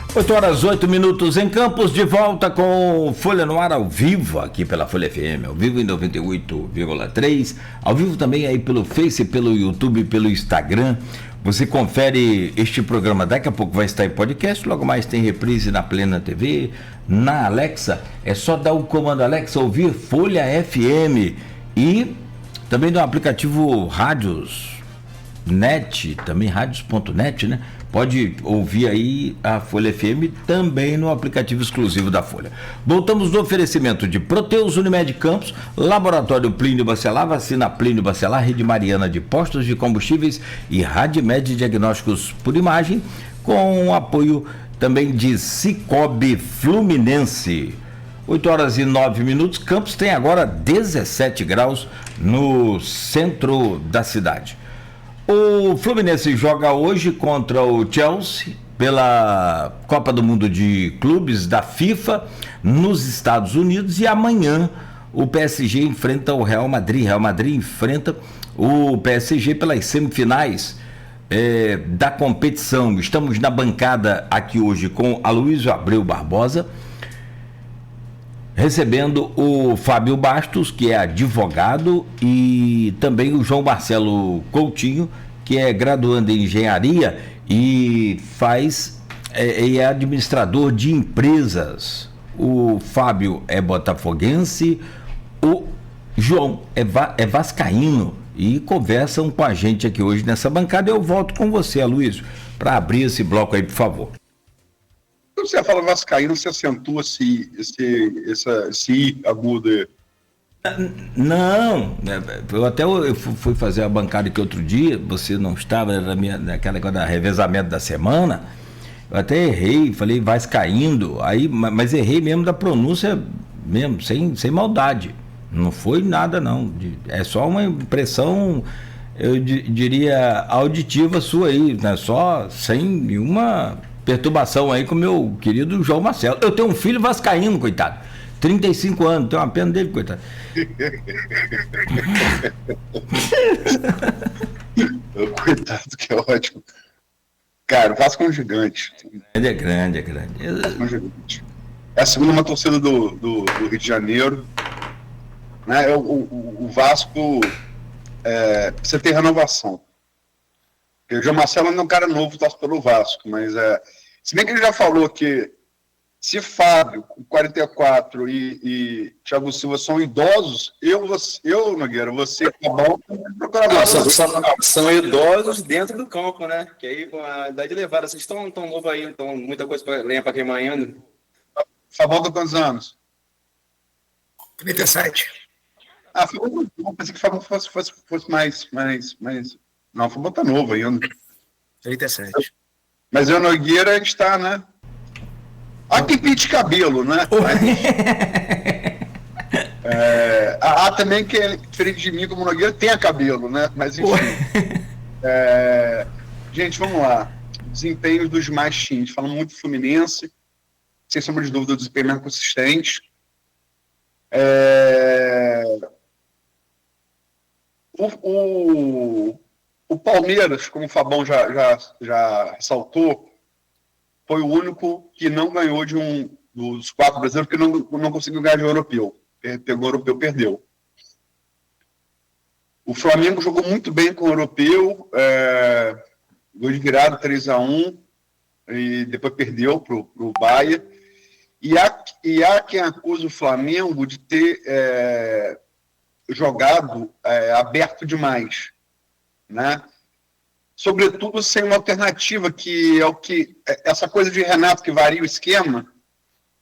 8h08 em Campos, de volta com Folha no Ar ao vivo, aqui pela Folha FM, ao vivo em 98,3, ao vivo também aí pelo Face, pelo YouTube, pelo Instagram. Você confere este programa, daqui a pouco vai estar em podcast, logo mais tem reprise na Plena TV, na Alexa, é só dar o comando Alexa, ouvir Folha FM e também no aplicativo Rádios Net, também rádios.net, né? Pode ouvir aí a Folha FM também no aplicativo exclusivo da Folha. Voltamos no oferecimento de Proteus Unimed Campos, Laboratório Plínio Bacelar, Vacina Plínio Bacelar, Rede Mariana de Postos de Combustíveis e Radmed Diagnósticos por Imagem, com o apoio também de Cicobi Fluminense. 8h09, Campos tem agora 17 graus no centro da cidade. O Fluminense joga hoje contra o Chelsea pela Copa do Mundo de Clubes da FIFA nos Estados Unidos e amanhã o PSG enfrenta o Real Madrid. Real Madrid enfrenta o PSG pelas semifinais da competição. Estamos na bancada aqui hoje com Aloysio Abreu Barbosa, recebendo o Fábio Bastos, que é advogado, e também o João Marcelo Coutinho, que é graduando em engenharia e é administrador de empresas. O Fábio é botafoguense, o João é vascaíno e conversam com a gente aqui hoje nessa bancada. Eu volto com você, Aloysio, para abrir esse bloco aí, por favor. Quando você fala vascaíno, você acentua esse I agudo aí? Não, eu fui fazer a bancada aqui outro dia, você não estava, era naquela coisa da revezamento da semana, eu até errei, falei vascaíno, aí, mas errei mesmo da pronúncia, mesmo, sem maldade, não foi nada não, é só uma impressão, eu diria, auditiva sua aí, né? Só sem nenhuma perturbação aí com o meu querido João Marcelo. Eu tenho um filho vascaíno, coitado, 35 anos, tenho uma pena dele, coitado. Coitado, que ótimo. Cara, o Vasco é um gigante. É grande. É um gigante. É a segunda maior torcida do Rio de Janeiro. Né? O Vasco precisa ter renovação. Porque o João Marcelo é um cara novo, torce pelo Vasco, mas se bem que ele já falou que se Fábio, 44, e Thiago Silva são idosos, eu Nogueira, você, Cabal, são idosos dentro do campo, né? Que aí, com a idade elevada, vocês estão tão novos aí, então muita coisa para lenha para queimar ainda. Fabão tem quantos anos? 37. Fabão, eu pensei que o Fabão fosse mais. Não, o Fabão tá novo ainda. 37. Mas eu, Nogueira, a gente tá, né? Há quem pinte cabelo, né? Há também que é diferente de mim, como Nogueira, tenha cabelo, né? Mas enfim. Gente, vamos lá. Desempenho dos demais times. Falando muito do Fluminense, sem sombra de dúvida, o desempenho mais consistente. O Palmeiras, como o Fabão já ressaltou, foi o único que não ganhou dos 4 brasileiros, que não conseguiu ganhar de europeu. Pegou o europeu, perdeu. O Flamengo jogou muito bem com o europeu, gol de virada 3-1, e depois perdeu para o Bahia. E há quem acusa o Flamengo de ter jogado aberto demais, né? Sobretudo sem uma alternativa, que é o que... Essa coisa de Renato que varia o esquema,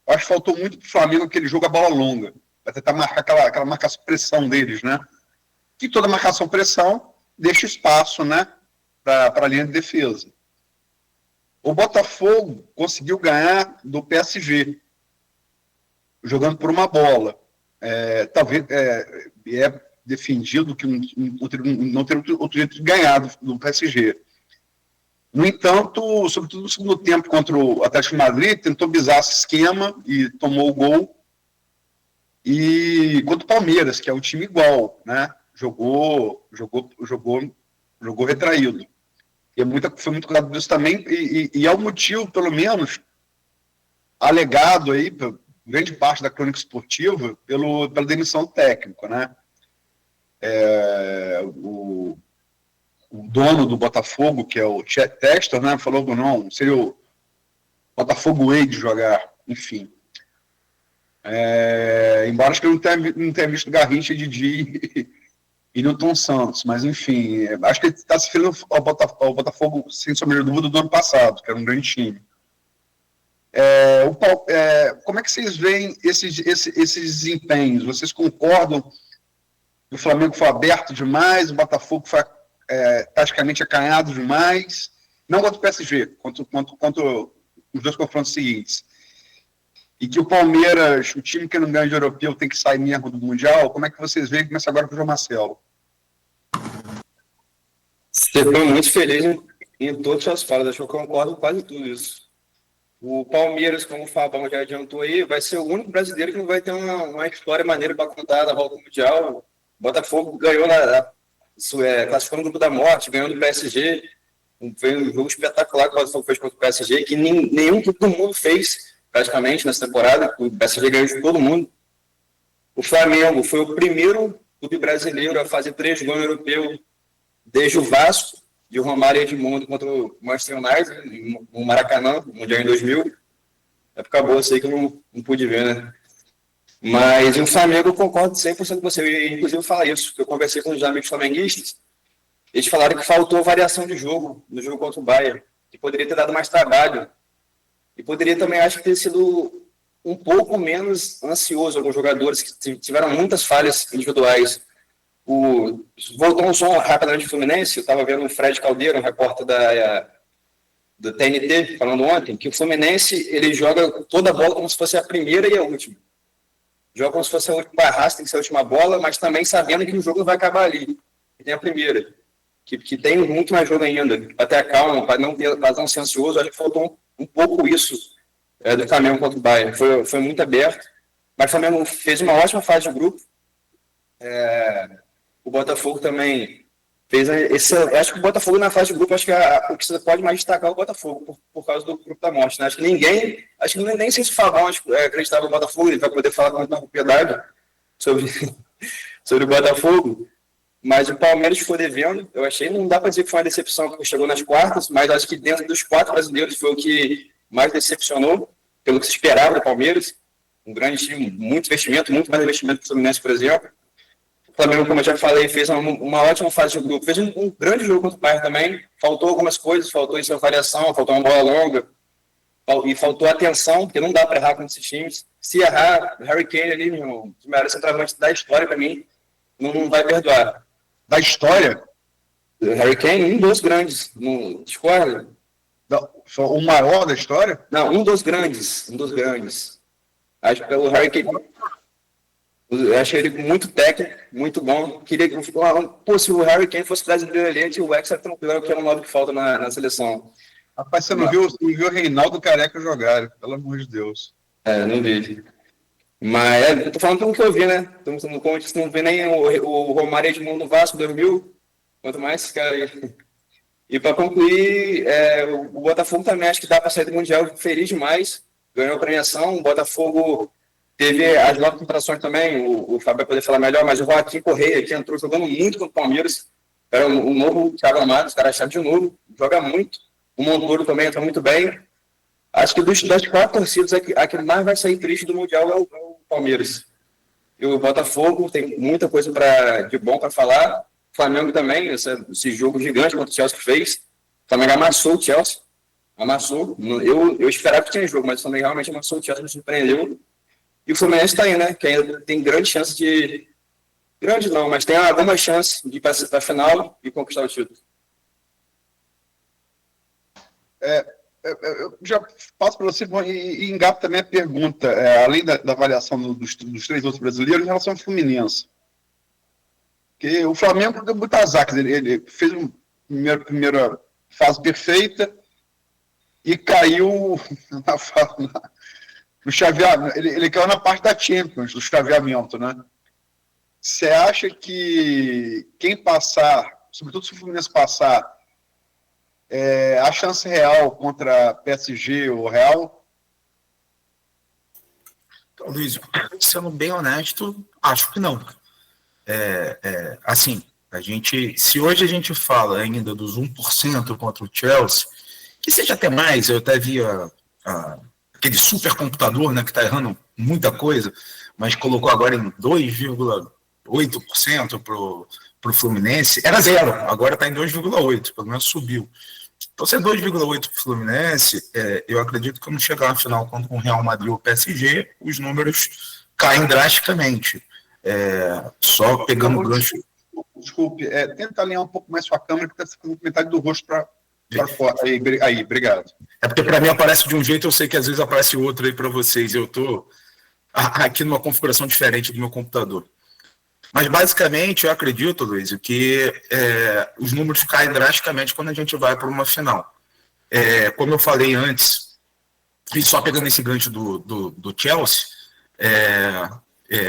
eu acho que faltou muito para o Flamengo aquele jogo a bola longa, para tentar marcar aquela marcação-pressão deles, né? Que toda marcação-pressão deixa espaço, né, para a linha de defesa. O Botafogo conseguiu ganhar do PSG, jogando por uma bola. Talvez defendido que não ter outro jeito de ganhar do PSG. No entanto, sobretudo no segundo tempo contra o Atlético de Madrid, tentou bisar esse esquema e tomou o gol. E contra o Palmeiras, que é um time igual, né? Jogou retraído. E foi muito cuidado disso também, e é o motivo, pelo menos, alegado aí, grande parte da crônica esportiva, pela demissão do técnico, né? O dono do Botafogo, que é o Chet Textor, né, falou que não seria o Botafogo Way de jogar, enfim. Embora acho que eu não tenha visto Garrincha, Didi e Newton Santos, mas enfim, acho que ele está se referindo ao Botafogo, sem sombra de dúvida, do ano passado, que era um grande time. Como é que vocês veem esses desempenhos? Vocês concordam que o Flamengo foi aberto demais, o Botafogo foi taticamente acanhado demais? Não contra o PSG, contra os dois confrontos seguintes. E que o Palmeiras, o time que não ganha de europeu, tem que sair mesmo do Mundial? Como é que vocês veem? Começa agora com o João Marcelo. Você foi muito feliz em todas as suas falas, acho que eu concordo com quase tudo isso. O Palmeiras, como o Fabão já adiantou aí, vai ser o único brasileiro que não vai ter uma história maneira para contar na volta mundial. O Botafogo ganhou classificou no grupo da morte, ganhou do PSG. Foi um jogo espetacular que o Botafogo fez contra o PSG, que nenhum clube do mundo fez praticamente nessa temporada. O PSG ganhou de todo mundo. O Flamengo foi o primeiro clube brasileiro a fazer 3 gols europeus desde o Vasco, de Romário e Edmundo contra o Manchester United, no Maracanã, no Mundial em 2000. Época boa, sei que eu não pude ver, né? Mas o Flamengo, eu concordo 100% com você. Eu, inclusive, falar isso, porque eu conversei com os amigos flamenguistas, eles falaram que faltou variação de jogo, no jogo contra o Bayern, que poderia ter dado mais trabalho. E poderia também, acho que, ter sido um pouco menos ansioso alguns jogadores que tiveram muitas falhas individuais. Voltou um som rapidamente do Fluminense, eu estava vendo o Fred Caldeira, um repórter do TNT, falando ontem, que o Fluminense ele joga toda a bola como se fosse a primeira e a última. Joga como se fosse a última raça, tem que ser a última bola, mas também sabendo que o jogo não vai acabar ali. E tem a primeira, que tem muito mais jogo ainda, para ter a calma, para não ser ansioso. Acho que faltou um pouco isso do Flamengo contra o Bayern. Foi muito aberto, mas o Flamengo fez uma ótima fase de grupo. O Botafogo também fez acho que o Botafogo na fase de grupo, acho que o que você pode mais destacar é o Botafogo, por causa do grupo da morte, né? Acho que nem sei se o Fabão acreditava no Botafogo, ele vai poder falar com muita propriedade sobre o Botafogo, mas o Palmeiras ficou devendo. Eu achei, não dá para dizer que foi uma decepção que chegou nas quartas, mas acho que dentro dos 4 brasileiros foi o que mais decepcionou, pelo que se esperava do Palmeiras. Um grande time, muito investimento, muito mais investimento que o Fluminense, por exemplo. O Flamengo, como eu já falei, fez uma ótima fase de grupo. Fez um grande jogo contra o Bayern também. Faltou algumas coisas, faltou essa variação, faltou uma bola longa, e faltou atenção, porque não dá para errar com esses times. Se errar, Harry Kane ali, meu, que maior centroavante da história para mim, não vai perdoar. Da história? Harry Kane, um dos grandes. Discorda? O maior da história? Não, um dos grandes. Acho que o Harry Kane... Eu achei ele muito técnico, muito bom. Queria que se o Harry Kane fosse brasileiro ali, o Hexa tranquilo, que é um 9 que falta na seleção. Rapaz, você não viu o Reinaldo Careca jogar, pelo amor de Deus. Não vi. Mas eu tô falando pelo que eu vi, né? Como eu disse, não vi nem o Romário Edmundo no Vasco 2000, quanto mais esse cara aí. E para concluir, o Botafogo também acho que dá para sair do Mundial feliz demais. Ganhou a premiação, o Botafogo teve as 9 contratações também, o Fábio vai poder falar melhor, mas o Joaquim Correia, que entrou jogando muito contra o Palmeiras, era um novo Thiago Amado, os caras acharam de novo, joga muito. O Montoro também entra muito bem. Acho que das 4 torcidas, a que mais vai sair triste do Mundial é o Palmeiras. E o Botafogo tem muita coisa de bom para falar. O Flamengo também, esse jogo gigante contra o Chelsea que fez. O Flamengo amassou o Chelsea. Amassou. Eu esperava que tinha jogo, mas o Flamengo realmente amassou o Chelsea, me surpreendeu. E o Fluminense está aí, né? Que ainda tem grande chance de... Grande não, mas tem alguma chance de ir para a final e conquistar o título. Eu já passo para você e engato também a pergunta, além da avaliação dos 3 outros brasileiros, em relação ao Fluminense. Porque o Flamengo deu muito azar, ele fez uma primeira fase perfeita e caiu no chaveamento. Ele caiu na parte da Champions, do chaveamento, né? Você acha que quem passar, sobretudo se o Fluminense passar, a chance real contra PSG ou Real Luiz, sendo bem honesto, acho que não. Assim, se hoje a gente fala ainda dos 1% contra o Chelsea, que seja até mais, eu até vi aquele supercomputador, né, que está errando muita coisa, mas colocou agora em 2,8% para o Fluminense, era 0, agora está em 2,8%, pelo menos subiu. Então, se é 2,8% para o Fluminense, eu acredito que quando chegar na final contra o Real Madrid ou o PSG, os números caem drasticamente. Só pegando o gancho. Desculpe, tenta alinhar um pouco mais sua câmera, que está ficando metade do rosto para fora. Aí, obrigado. É porque para mim aparece de um jeito, eu sei que às vezes aparece outro aí para vocês. Eu estou aqui numa configuração diferente do meu computador. Mas, basicamente, eu acredito, Luiz, que os números caem drasticamente quando a gente vai para uma final. Como eu falei antes, e só pegando esse gancho do Chelsea,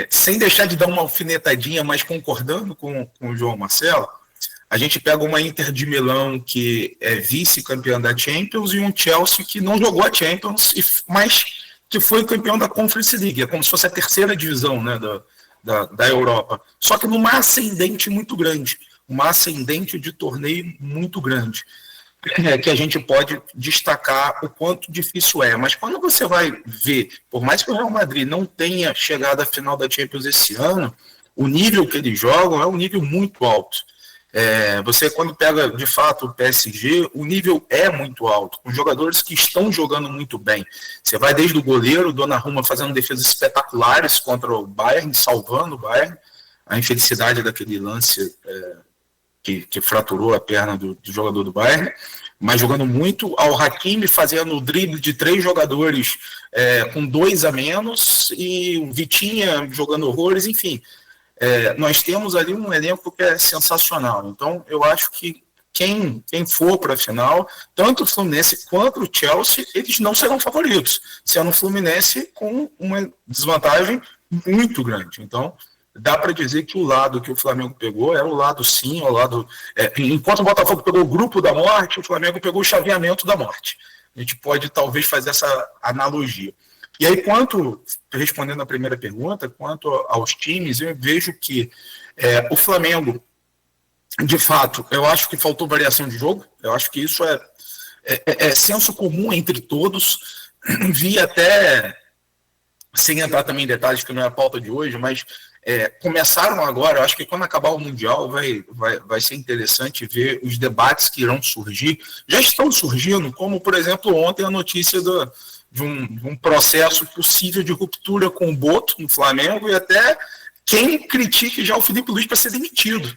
sem deixar de dar uma alfinetadinha, mas concordando com o João Marcelo, a gente pega uma Inter de Milão que é vice-campeã da Champions e um Chelsea que não jogou a Champions, mas que foi campeão da Conference League. É como se fosse a terceira divisão, né, da Europa, só que numa ascendente muito grande, uma ascendente de torneio muito grande, que a gente pode destacar o quanto difícil é. Mas quando você vai ver, por mais que o Real Madrid não tenha chegado à final da Champions esse ano, o nível que eles jogam é um nível muito alto. Você, quando pega de fato o PSG, o nível é muito alto, com jogadores que estão jogando muito bem. Você vai desde o goleiro, Donnarumma, fazendo defesas espetaculares contra o Bayern, salvando o Bayern, a infelicidade daquele lance que fraturou a perna do jogador do Bayern, mas jogando muito, ao Hakimi fazendo o drible de 3 jogadores com 2 a menos, e o Vitinha jogando horrores, enfim. Nós temos ali um elenco que é sensacional. Então, eu acho que quem for para a final, tanto o Fluminense quanto o Chelsea, eles não serão favoritos, sendo o Fluminense com uma desvantagem muito grande. Então, dá para dizer que o lado que o Flamengo pegou era o lado sim, o lado... enquanto o Botafogo pegou o grupo da morte, o Flamengo pegou o chaveamento da morte. A gente pode talvez fazer essa analogia. E aí, respondendo a primeira pergunta, quanto aos times, eu vejo que o Flamengo, de fato, eu acho que faltou variação de jogo, eu acho que isso é senso comum entre todos, vi até, sem entrar também em detalhes que não é a pauta de hoje, mas começaram agora, eu acho que quando acabar o Mundial vai ser interessante ver os debates que irão surgir, já estão surgindo, como, por exemplo, ontem a notícia de um processo possível de ruptura com o Boto no Flamengo, e até quem critique já o Felipe Luiz para ser demitido.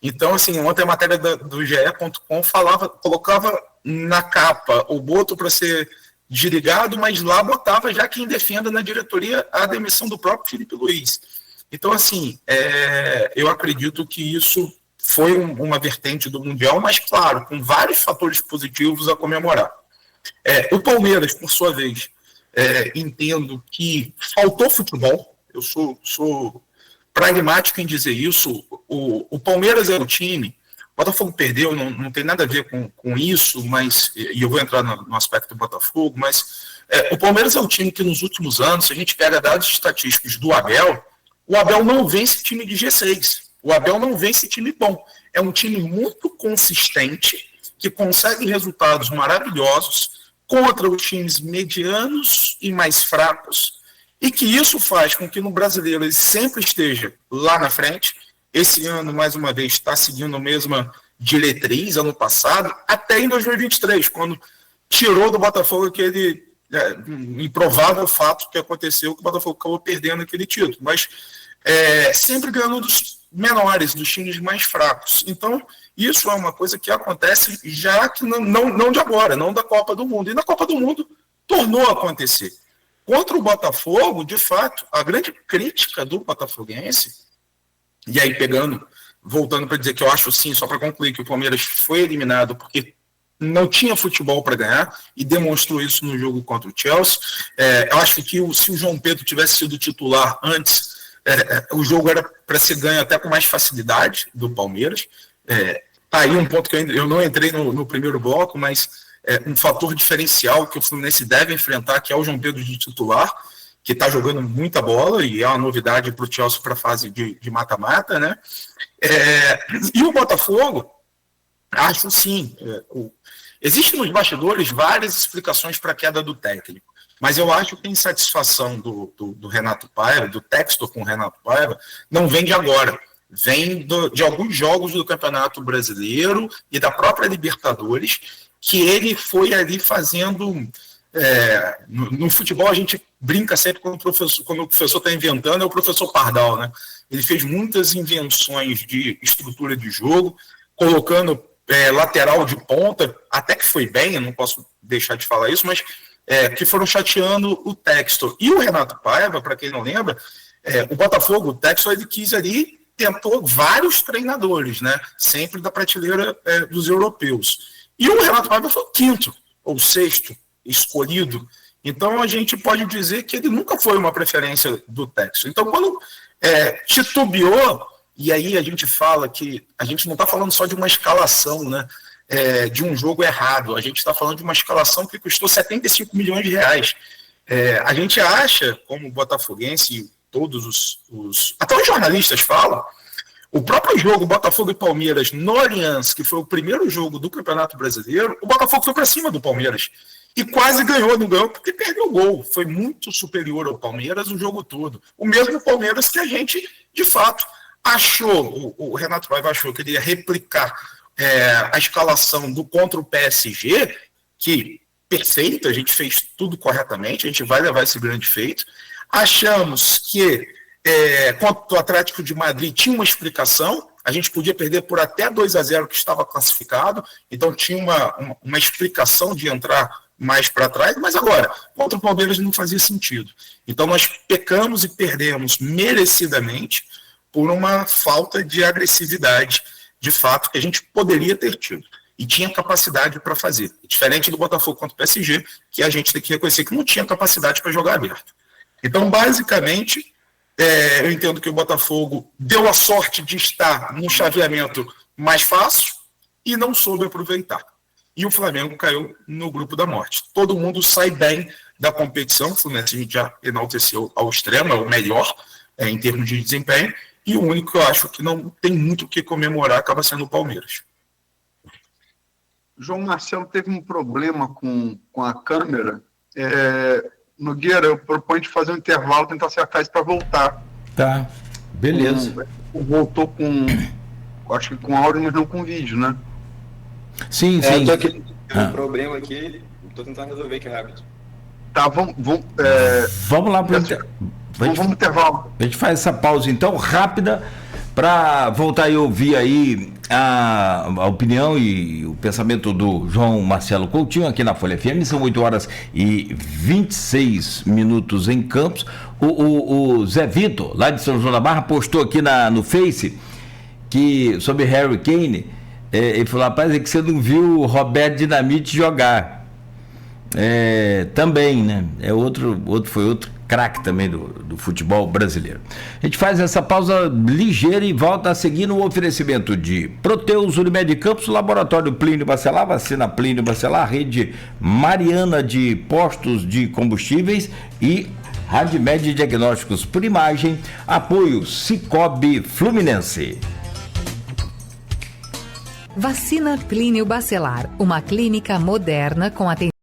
Então, assim, ontem a matéria do GE.com colocava na capa o Boto para ser desligado, mas lá botava já quem defenda na diretoria a demissão do próprio Felipe Luiz. Então, assim, eu acredito que isso foi uma vertente do Mundial, mas, claro, com vários fatores positivos a comemorar. O Palmeiras, por sua vez, entendo que faltou futebol. Eu sou pragmático em dizer isso. O Palmeiras é o time, o Botafogo perdeu, não tem nada a ver com isso, mas, e eu vou entrar no aspecto do Botafogo, mas o Palmeiras é o time que nos últimos anos, se a gente pega dados estatísticos do Abel, o Abel não vence time de G6, o Abel não vence time bom. É um time muito consistente, que consegue resultados maravilhosos contra os times medianos e mais fracos, e que isso faz com que no brasileiro ele sempre esteja lá na frente. Esse ano, mais uma vez, está seguindo a mesma diretriz, ano passado, até em 2023, quando tirou do Botafogo aquele improvável fato que aconteceu, que o Botafogo acabou perdendo aquele título, mas sempre ganhando dos menores, dos times mais fracos. Então, isso é uma coisa que acontece já que não de agora, não da Copa do Mundo. E na Copa do Mundo tornou a acontecer. Contra o Botafogo, de fato, a grande crítica do botafoguense, e aí voltando para dizer que eu acho sim, só para concluir, que o Palmeiras foi eliminado porque não tinha futebol para ganhar e demonstrou isso no jogo contra o Chelsea. Eu acho que se o João Pedro tivesse sido titular antes, o jogo era para ser ganho até com mais facilidade do Palmeiras. Tá aí um ponto que eu não entrei no primeiro bloco, mas um fator diferencial que o Fluminense deve enfrentar, que é o João Pedro de titular, que está jogando muita bola e é uma novidade para o Chelsea para a fase de mata-mata, né? E o Botafogo, acho sim, existem nos bastidores várias explicações para a queda do técnico, mas eu acho que a insatisfação do Renato Paiva, do Textor com o Renato Paiva, não vem de agora, vem de alguns jogos do Campeonato Brasileiro e da própria Libertadores, que ele foi ali fazendo... no futebol a gente brinca sempre quando o professor está inventando, é o professor Pardal, né? Ele fez muitas invenções de estrutura de jogo, colocando lateral de ponta, até que foi bem, eu não posso deixar de falar isso, mas que foram chateando o Textor. E o Renato Paiva, para quem não lembra, o Botafogo, o Textor, ele quis ali, tentou vários treinadores, né? Sempre da prateleira dos europeus. E o Renato Paiva foi o quinto ou sexto escolhido. Então a gente pode dizer que ele nunca foi uma preferência do Textor. Então quando titubeou, e aí a gente fala que a gente não está falando só de uma escalação, né, de um jogo errado, a gente está falando de uma escalação que custou 75 milhões de reais. A gente acha, como botafoguense, todos até os jornalistas falam, o próprio jogo Botafogo e Palmeiras no Allianz, que foi o primeiro jogo do Campeonato Brasileiro, o Botafogo foi para cima do Palmeiras. E quase ganhou, não ganhou porque perdeu o gol. Foi muito superior ao Palmeiras o jogo todo. O mesmo Palmeiras que a gente, de fato, achou, o Renato Paiva achou que ele ia replicar a escalação do contra o PSG, que perfeito, a gente fez tudo corretamente, a gente vai levar esse grande feito. Achamos que contra o Atlético de Madrid tinha uma explicação, a gente podia perder por até 2-0 que estava classificado, então tinha uma explicação de entrar mais para trás, mas agora, contra o Palmeiras não fazia sentido. Então nós pecamos e perdemos merecidamente por uma falta de agressividade, de fato, que a gente poderia ter tido. E tinha capacidade para fazer. Diferente do Botafogo contra o PSG, que a gente tem que reconhecer que não tinha capacidade para jogar aberto. Então, basicamente, eu entendo que o Botafogo deu a sorte de estar num chaveamento mais fácil e não soube aproveitar. E o Flamengo caiu no grupo da morte. Todo mundo sai bem da competição, o Fluminense a gente já enalteceu ao extremo, é o melhor em termos de desempenho, e o único que eu acho que não tem muito o que comemorar acaba sendo o Palmeiras. João Marcelo teve um problema com a câmera. Nogueira, eu proponho de fazer um intervalo, tentar acertar isso para voltar. Tá, beleza. Voltou com, acho que com áudio, mas não com vídeo, né? Sim. Eu tô aqui, tem um problema aqui, tô tentando resolver aqui rápido. Tá, vamos lá para vamos pro intervalo. A gente faz essa pausa então rápida para voltar e ouvir aí a opinião e o pensamento do João Marcelo Coutinho aqui na Folha FM. São 8h26 em Campos. O Zé Vitor, lá de São João da Barra, postou aqui no Face que sobre Harry Kane, ele falou: rapaz, é que você não viu o Roberto Dinamite jogar. Também, né? Foi outro craque também do futebol brasileiro. A gente faz essa pausa ligeira e volta a seguir no oferecimento de Proteus, Unimed Campos, Laboratório Plínio Bacelar, Vacina Plínio Bacelar, Rede Mariana de Postos de Combustíveis e Radmed Diagnósticos por Imagem, apoio Cicobi Fluminense. Vacina Plínio Bacelar, uma clínica moderna com atendimento